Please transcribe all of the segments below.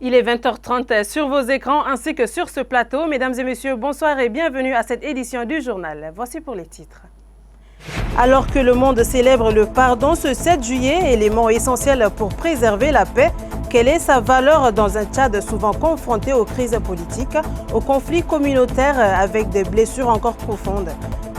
Il est 20h30 sur vos écrans ainsi que sur ce plateau. Mesdames et messieurs, bonsoir et bienvenue à cette édition du journal. Voici pour les titres. Alors que le monde célèbre le pardon ce 7 juillet, élément essentiel pour préserver la paix, quelle est sa valeur dans un Tchad souvent confronté aux crises politiques, aux conflits communautaires avec des blessures encore profondes?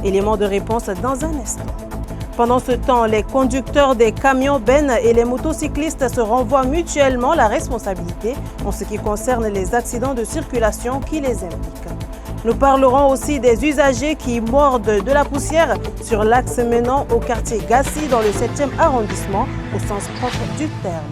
Élément de réponse dans un instant. Pendant ce temps, les conducteurs des camions bennes et les motocyclistes se renvoient mutuellement la responsabilité en ce qui concerne les accidents de circulation qui les impliquent. Nous parlerons aussi des usagers qui mordent de la poussière sur l'axe menant au quartier Gassi dans le 7e arrondissement au sens propre du terme.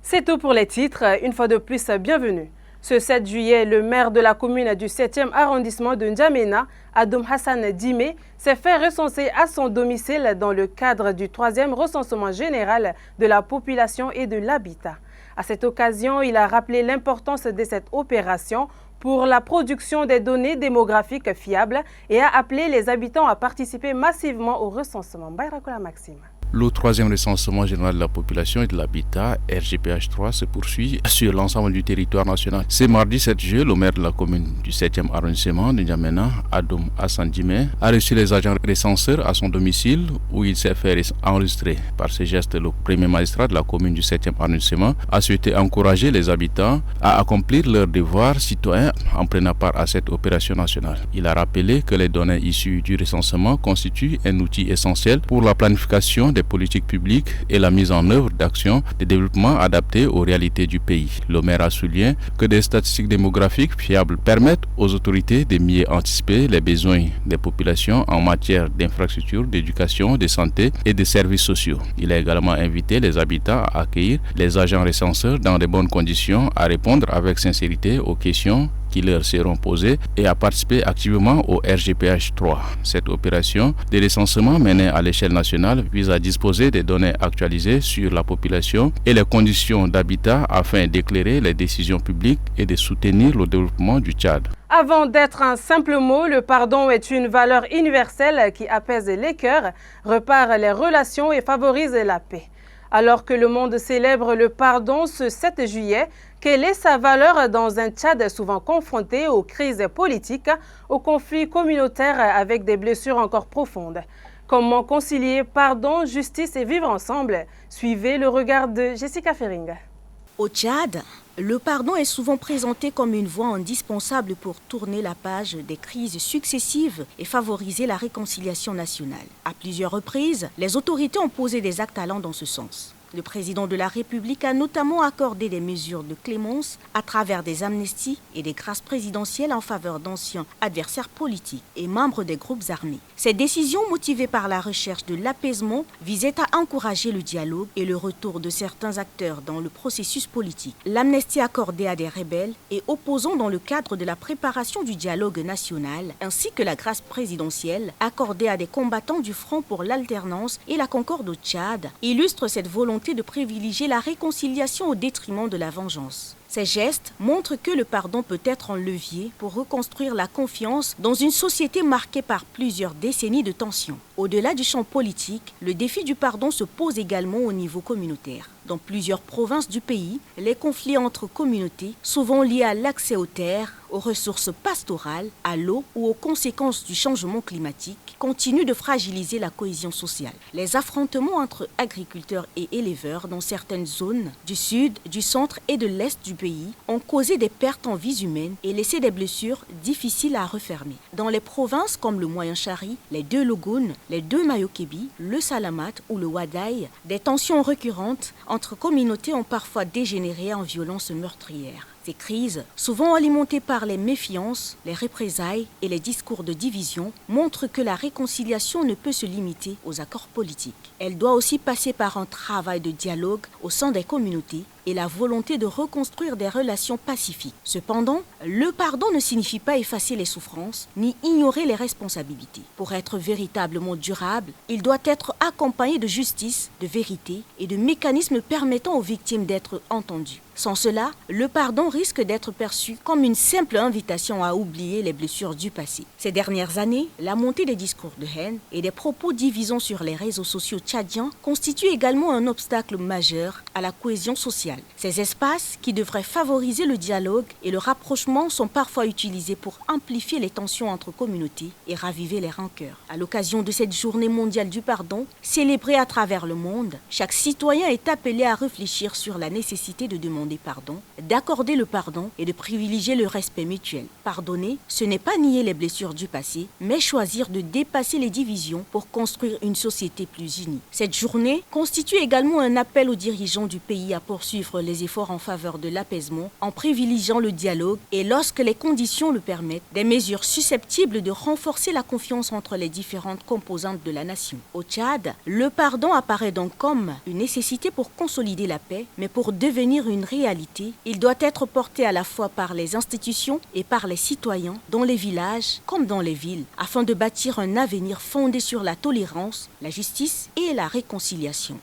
C'est tout pour les titres. Une fois de plus, bienvenue. Ce 7 juillet, le maire de la commune du 7e arrondissement de N'Djamena, Adoum Hassan Dime, s'est fait recenser à son domicile dans le cadre du 3e recensement général de la population et de l'habitat. À cette occasion, il a rappelé l'importance de cette opération pour la production des données démographiques fiables et a appelé les habitants à participer massivement au recensement. Bayrakola Maxime. Le 3e recensement général de la population et de l'habitat, RGPH3, se poursuit sur l'ensemble du territoire national. Ce mardi 7 juillet, le maire de la commune du 7e arrondissement de N'Djamena, Adoum Hassan Dime, a reçu les agents recenseurs à son domicile où il s'est fait enregistrer. Par ce geste, le premier magistrat de la commune du 7e arrondissement a souhaité encourager les habitants à accomplir leurs devoirs citoyens en prenant part à cette opération nationale. Il a rappelé que les données issues du recensement constituent un outil essentiel pour la planification des politiques publiques et la mise en œuvre d'actions de développement adaptées aux réalités du pays. Le maire a souligné que des statistiques démographiques fiables permettent aux autorités de mieux anticiper les besoins des populations en matière d'infrastructures, d'éducation, de santé et de services sociaux. Il a également invité les habitants à accueillir les agents recenseurs dans de bonnes conditions, à répondre avec sincérité aux questions qui leur seront posées et à participer activement au RGPH3. Cette opération de recensement menée à l'échelle nationale vise à disposer des données actualisées sur la population et les conditions d'habitat afin d'éclairer les décisions publiques et de soutenir le développement du Tchad. Avant d'être un simple mot, le pardon est une valeur universelle qui apaise les cœurs, repare les relations et favorise la paix. Alors que le monde célèbre le pardon ce 7 juillet, quelle est sa valeur dans un Tchad souvent confronté aux crises politiques, aux conflits communautaires avec des blessures encore profondes? Comment concilier pardon, justice et vivre ensemble? Suivez le regard de Jessica Fering. Au Tchad, le pardon est souvent présenté comme une voie indispensable pour tourner la page des crises successives et favoriser la réconciliation nationale. À plusieurs reprises, les autorités ont posé des actes allant dans ce sens. Le président de la République a notamment accordé des mesures de clémence à travers des amnisties et des grâces présidentielles en faveur d'anciens adversaires politiques et membres des groupes armés. Ces décisions, motivées par la recherche de l'apaisement, visaient à encourager le dialogue et le retour de certains acteurs dans le processus politique. L'amnistie accordée à des rebelles et opposants dans le cadre de la préparation du dialogue national, ainsi que la grâce présidentielle accordée à des combattants du Front pour l'alternance et la concorde au Tchad, illustrent cette volonté de privilégier la réconciliation au détriment de la vengeance. Ces gestes montrent que le pardon peut être un levier pour reconstruire la confiance dans une société marquée par plusieurs décennies de tensions. Au-delà du champ politique, le défi du pardon se pose également au niveau communautaire. Dans plusieurs provinces du pays, les conflits entre communautés, souvent liés à l'accès aux terres, aux ressources pastorales, à l'eau ou aux conséquences du changement climatique, continuent de fragiliser la cohésion sociale. Les affrontements entre agriculteurs et éleveurs dans certaines zones du sud, du centre et de l'est du pays ont causé des pertes en vies humaines et laissé des blessures difficiles à refermer. Dans les provinces comme le Moyen Chari, les deux Logounes, les deux Mayo-Kébi, le Salamat ou le Wadaï, des tensions récurrentes entre communautés ont parfois dégénéré en violences meurtrières. Ces crises, souvent alimentées par les méfiances, les représailles et les discours de division, montrent que la réconciliation ne peut se limiter aux accords politiques. Elle doit aussi passer par un travail de dialogue au sein des communautés et la volonté de reconstruire des relations pacifiques. Cependant, le pardon ne signifie pas effacer les souffrances ni ignorer les responsabilités. Pour être véritablement durable, il doit être accompagné de justice, de vérité et de mécanismes permettant aux victimes d'être entendues. Sans cela, le pardon risque d'être perçu comme une simple invitation à oublier les blessures du passé. Ces dernières années, la montée des discours de haine et des propos divisants sur les réseaux sociaux tchadiens constitue également un obstacle majeur à la cohésion sociale. Ces espaces, qui devraient favoriser le dialogue et le rapprochement, sont parfois utilisés pour amplifier les tensions entre communautés et raviver les rancœurs. À l'occasion de cette journée mondiale du pardon, célébrée à travers le monde, chaque citoyen est appelé à réfléchir sur la nécessité de demander pardon, d'accorder le pardon et de privilégier le respect mutuel. Pardonner, ce n'est pas nier les blessures du passé, mais choisir de dépasser les divisions pour construire une société plus unie. Cette journée constitue également un appel aux dirigeants du pays à poursuivre les efforts en faveur de l'apaisement en privilégiant le dialogue et, lorsque les conditions le permettent, des mesures susceptibles de renforcer la confiance entre les différentes composantes de la nation. Au Tchad, le pardon apparaît donc comme une nécessité pour consolider la paix, mais pour devenir une réalité, il doit être porté à la fois par les institutions et par les citoyens, dans les villages comme dans les villes, afin de bâtir un avenir fondé sur la tolérance, la justice et la réconciliation.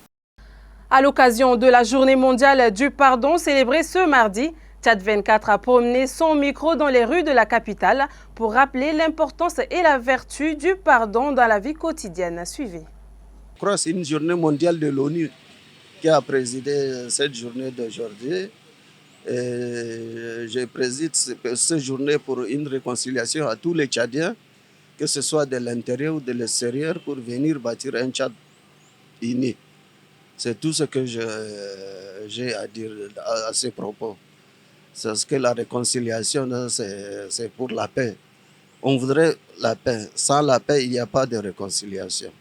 À l'occasion de la Journée mondiale du pardon célébrée ce mardi, Tchad 24 a promené son micro dans les rues de la capitale pour rappeler l'importance et la vertu du pardon dans la vie quotidienne. Suivez. Je crois que c'est une journée mondiale de l'ONU qui a présidé cette journée d'aujourd'hui. Je préside cette journée pour une réconciliation à tous les Tchadiens, que ce soit de l'intérieur ou de l'extérieur, pour venir bâtir un Tchad uni. C'est tout ce que j'ai à dire à ces propos. C'est que la réconciliation, c'est pour la paix. On voudrait la paix. Sans la paix, il n'y a pas de réconciliation.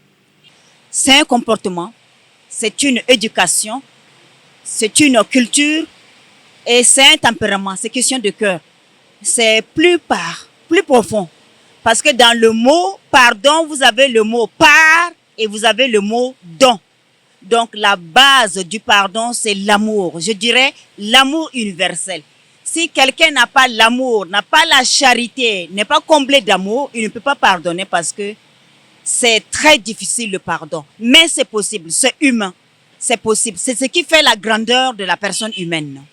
C'est un comportement, c'est une éducation, c'est une culture et c'est un tempérament, c'est question de cœur. C'est plus profond. Parce que dans le mot pardon, vous avez le mot part et vous avez le mot don. Donc la base du pardon, c'est l'amour. Je dirais l'amour universel. Si quelqu'un n'a pas l'amour, n'a pas la charité, n'est pas comblé d'amour, il ne peut pas pardonner parce que c'est très difficile le pardon. Mais c'est possible, c'est humain, c'est possible. C'est ce qui fait la grandeur de la personne humaine.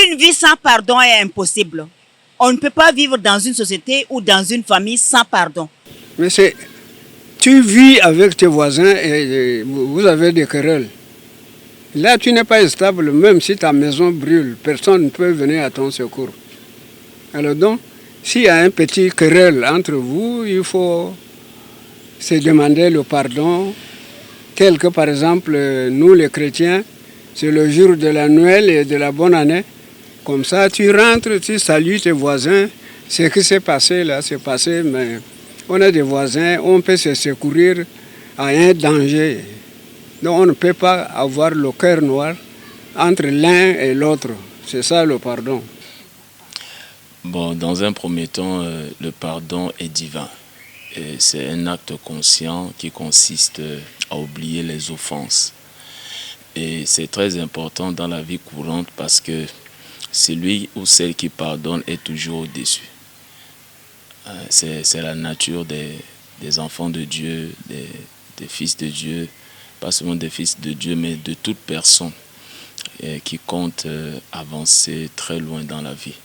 Une vie sans pardon est impossible. On ne peut pas vivre dans une société ou dans une famille sans pardon. Mais tu vis avec tes voisins et vous avez des querelles. Là, tu n'es pas stable, même si ta maison brûle, personne ne peut venir à ton secours. Alors donc, s'il y a un petit querelle entre vous, il faut se demander le pardon. Tel que par exemple, nous les chrétiens, c'est le jour de la Noël et de la bonne année. Comme ça, tu rentres, tu salues tes voisins. Ce qui s'est passé là, c'est passé, mais on a des voisins, on peut se secourir à un danger. Donc on ne peut pas avoir le cœur noir entre l'un et l'autre. C'est ça le pardon. Bon, dans un premier temps, le pardon est divin. C'est un acte conscient qui consiste à oublier les offenses. Et c'est très important dans la vie courante parce que celui ou celle qui pardonne est toujours au-dessus. C'est la nature des enfants de Dieu, des fils de Dieu, pas seulement des fils de Dieu, mais de toute personne qui compte avancer très loin dans la vie.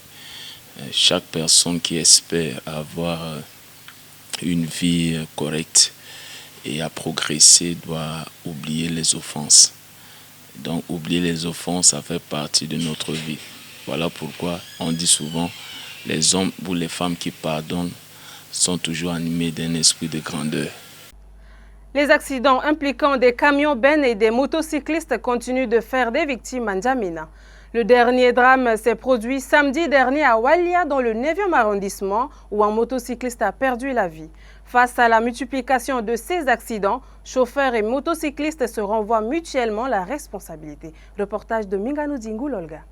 Chaque personne qui espère avoir une vie correcte et à progresser doit oublier les offenses. Donc oublier les offenses, ça fait partie de notre vie. Voilà pourquoi on dit souvent les hommes ou les femmes qui pardonnent sont toujours animés d'un esprit de grandeur. Les accidents impliquant des camions-bennes et des motocyclistes continuent de faire des victimes à N'Djamena. Le dernier drame s'est produit samedi dernier à Walia, dans le 9e arrondissement, où un motocycliste a perdu la vie. Face à la multiplication de ces accidents, chauffeurs et motocyclistes se renvoient mutuellement la responsabilité. Reportage de Mingano Dingou Olga.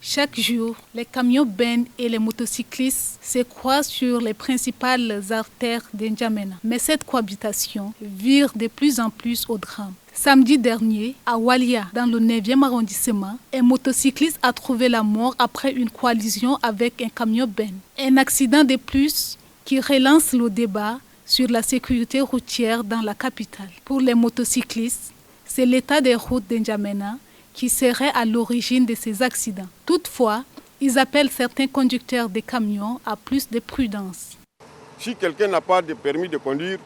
Chaque jour, les camions-bennes et les motocyclistes se croisent sur les principales artères d'N'Djamena. Mais cette cohabitation vire de plus en plus au drame. Samedi dernier, à Walia, dans le 9e arrondissement, un motocycliste a trouvé la mort après une collision avec un camion-bennes. Un accident de plus qui relance le débat sur la sécurité routière dans la capitale. Pour les motocyclistes, c'est l'état des routes d'N'Djamena qui seraient à l'origine de ces accidents. Toutefois, ils appellent certains conducteurs de camions à plus de prudence. Si quelqu'un n'a pas de permis de conduire,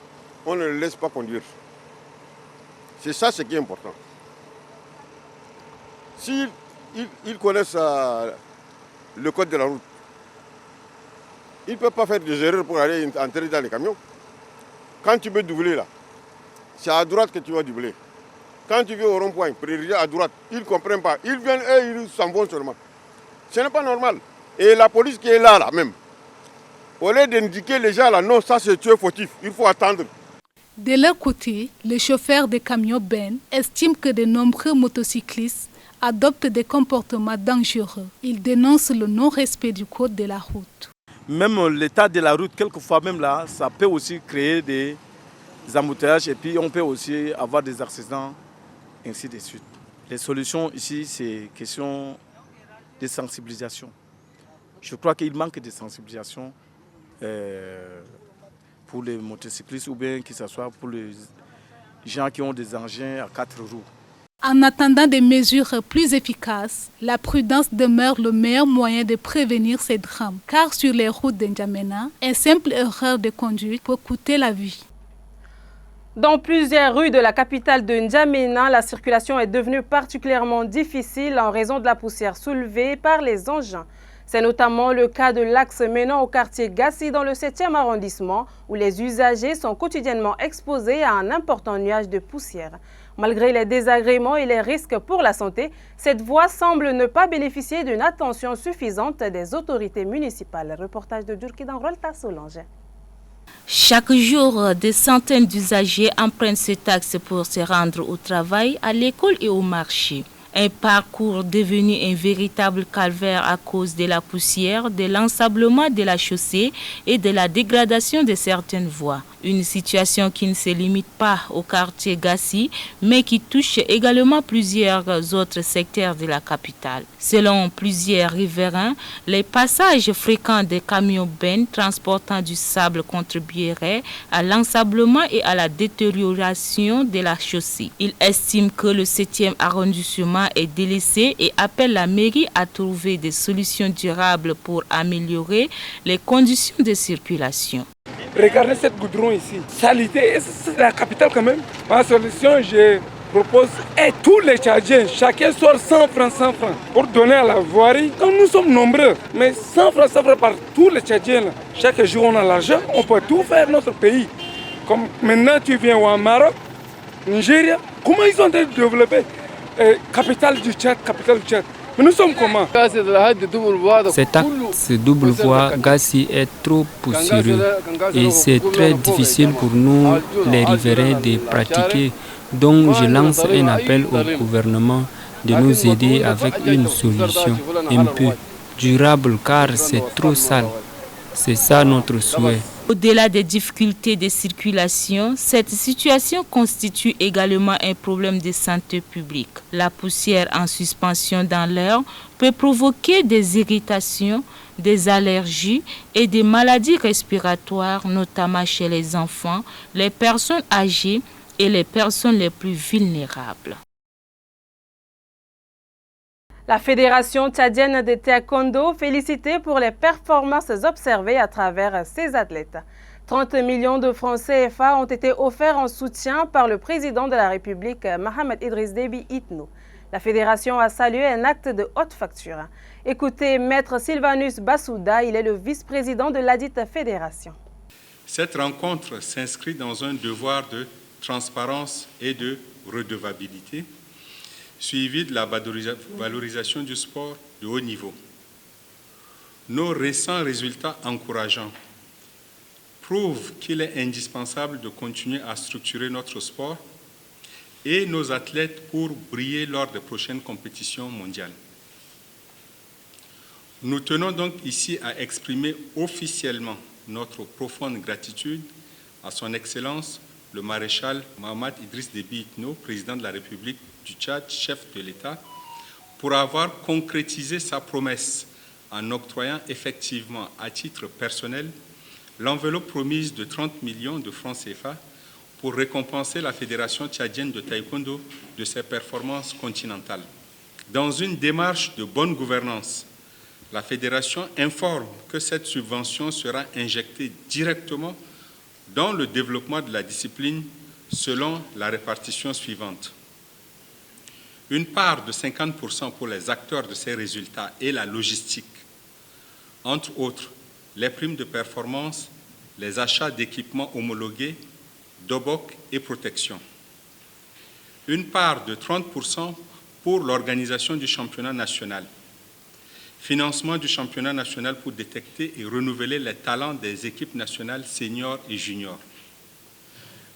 on ne le laisse pas conduire. C'est ça ce qui est important. S'ils connaissent le code de la route, ils ne peuvent pas faire des erreurs pour aller entrer dans les camions. Quand tu veux doubler là, c'est à droite que tu vas doubler. Quand tu viens au rond-point, priorité à droite, ils ne comprennent pas. Ils viennent et ils s'en vont seulement. Ce n'est pas normal. Et la police qui est là même, au lieu d'indiquer les gens là, non, ça c'est tu es fautif, il faut attendre. De leur côté, les chauffeurs de camions bennes estiment que de nombreux motocyclistes adoptent des comportements dangereux. Ils dénoncent le non-respect du code de la route. Même l'état de la route, quelquefois même là, ça peut aussi créer des embouteillages et puis on peut aussi avoir des accidents, ainsi de suite. Les solutions ici, c'est question de sensibilisation. Je crois qu'il manque de sensibilisation pour les motocyclistes ou bien que ce soit pour les gens qui ont des engins à 4 roues. En attendant des mesures plus efficaces, la prudence demeure le meilleur moyen de prévenir ces drames. Car sur les routes de N'Djamena, une simple erreur de conduite peut coûter la vie. Dans plusieurs rues de la capitale de N'Djamena, la circulation est devenue particulièrement difficile en raison de la poussière soulevée par les engins. C'est notamment le cas de l'axe menant au quartier Gassi dans le 7e arrondissement, où les usagers sont quotidiennement exposés à un important nuage de poussière. Malgré les désagréments et les risques pour la santé, cette voie semble ne pas bénéficier d'une attention suffisante des autorités municipales. Reportage de Djurkidan Rolta Solange. Chaque jour, des centaines d'usagers empruntent cet axe pour se rendre au travail, à l'école et au marché. Un parcours devenu un véritable calvaire à cause de la poussière, de l'ensablement de la chaussée et de la dégradation de certaines voies. Une situation qui ne se limite pas au quartier Gassi, mais qui touche également plusieurs autres secteurs de la capitale. Selon plusieurs riverains, les passages fréquents des camions bennes transportant du sable contribueraient à l'ensablement et à la détérioration de la chaussée. Ils estiment que le 7e arrondissement est délaissé et appellent la mairie à trouver des solutions durables pour améliorer les conditions de circulation. Regardez cette goudron ici. Salité, c'est la capitale quand même. Ma solution, je propose et tous les Tchadiens, chacun sort 100 francs pour donner à la voirie. Quand nous sommes nombreux, mais 100 francs par tous les Tchadiens. Là. Chaque jour on a l'argent, on peut tout faire notre pays. Comme maintenant tu viens au Maroc, Nigeria, comment ils ont développé capitale du Tchad. Mais nous sommes comment? Cet axe double voie Gassi est trop poussiéreux et c'est très difficile pour nous, les riverains, de pratiquer. Donc je lance un appel au gouvernement de nous aider avec une solution un peu durable car c'est trop sale. C'est ça notre souhait. Au-delà des difficultés de circulation, cette situation constitue également un problème de santé publique. La poussière en suspension dans l'air peut provoquer des irritations, des allergies et des maladies respiratoires, notamment chez les enfants, les personnes âgées et les personnes les plus vulnérables. La Fédération tchadienne de taekwondo félicitée pour les performances observées à travers ses athlètes. 30 millions de francs CFA ont été offerts en soutien par le président de la République, Mohamed Idriss Déby Itno. La Fédération a salué un acte de haute facture. Écoutez Maître Sylvanus Bassouda, il est le vice-président de ladite fédération. Cette rencontre s'inscrit dans un devoir de transparence et de redevabilité, suivi de la valorisation du sport de haut niveau. Nos récents résultats encourageants prouvent qu'il est indispensable de continuer à structurer notre sport et nos athlètes pour briller lors des prochaines compétitions mondiales. Nous tenons donc ici à exprimer officiellement notre profonde gratitude à son Excellence le maréchal Mohamed Idriss Déby Itno, président de la République du Tchad, chef de l'État, pour avoir concrétisé sa promesse en octroyant effectivement à titre personnel l'enveloppe promise de 30 millions de francs CFA pour récompenser la Fédération tchadienne de taekwondo de ses performances continentales. Dans une démarche de bonne gouvernance, la Fédération informe que cette subvention sera injectée directement dans le développement de la discipline selon la répartition suivante. Une part de 50% pour les acteurs de ces résultats et la logistique, entre autres les primes de performance, les achats d'équipements homologués, d'OBOC et protection. Une part de 30% pour l'organisation du championnat national. Financement du championnat national pour détecter et renouveler les talents des équipes nationales seniors et juniors.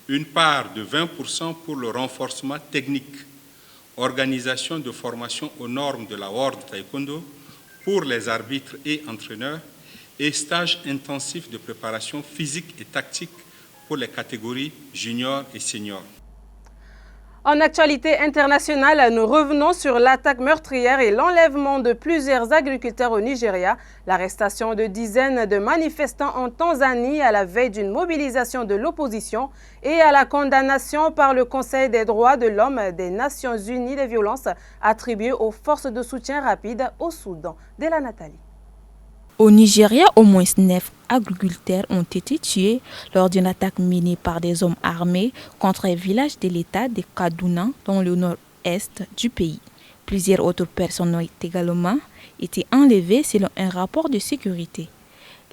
Une part de 20% pour le renforcement technique, organisation de formation aux normes de la World Taekwondo pour les arbitres et entraîneurs et stages intensifs de préparation physique et tactique pour les catégories juniors et seniors. En actualité internationale, nous revenons sur l'attaque meurtrière et l'enlèvement de plusieurs agriculteurs au Nigeria, l'arrestation de dizaines de manifestants en Tanzanie à la veille d'une mobilisation de l'opposition et à la condamnation par le Conseil des droits de l'homme des Nations Unies des violences attribuées aux forces de soutien rapide au Soudan. De la Nathalie. Au Nigeria, au moins 9 agriculteurs ont été tués lors d'une attaque menée par des hommes armés contre un village de l'État de Kaduna dans le nord-est du pays. Plusieurs autres personnes ont également été enlevées selon un rapport de sécurité.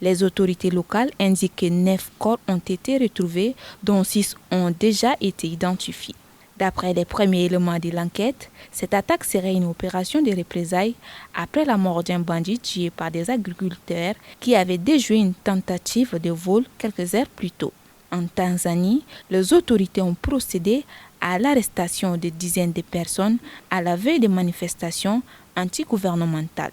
Les autorités locales indiquent que 9 corps ont été retrouvés, dont 6 ont déjà été identifiés. D'après les premiers éléments de l'enquête, cette attaque serait une opération de représailles après la mort d'un bandit tué par des agriculteurs qui avaient déjoué une tentative de vol quelques heures plus tôt. En Tanzanie, les autorités ont procédé à l'arrestation de dizaines de personnes à la veille des manifestations antigouvernementales.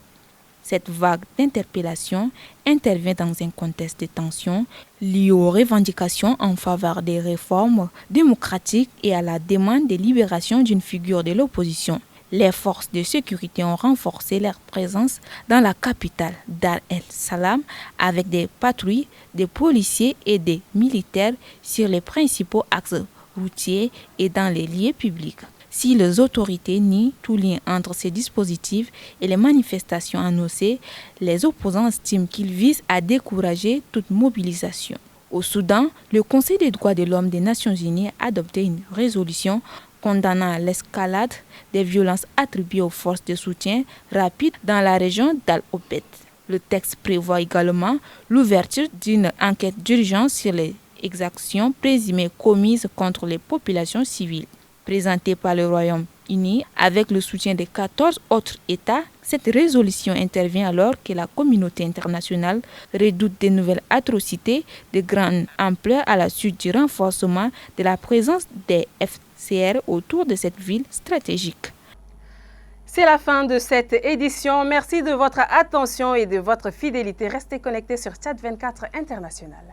Cette vague d'interpellations intervient dans un contexte de tension lié aux revendications en faveur des réformes démocratiques et à la demande de libération d'une figure de l'opposition. Les forces de sécurité ont renforcé leur présence dans la capitale Dar el-Salam avec des patrouilles, des policiers et des militaires sur les principaux axes routiers et dans les lieux publics. Si les autorités nient tout lien entre ces dispositifs et les manifestations annoncées, les opposants estiment qu'ils visent à décourager toute mobilisation. Au Soudan, le Conseil des droits de l'homme des Nations Unies a adopté une résolution condamnant l'escalade des violences attribuées aux forces de soutien rapide dans la région d'Al-Obed. Le texte prévoit également l'ouverture d'une enquête d'urgence sur les exactions présumées commises contre les populations civiles. Présentée par le Royaume-Uni avec le soutien de 14 autres États, cette résolution intervient alors que la communauté internationale redoute de nouvelles atrocités de grande ampleur à la suite du renforcement de la présence des FCR autour de cette ville stratégique. C'est la fin de cette édition. Merci de votre attention et de votre fidélité. Restez connectés sur Tchad 24 International.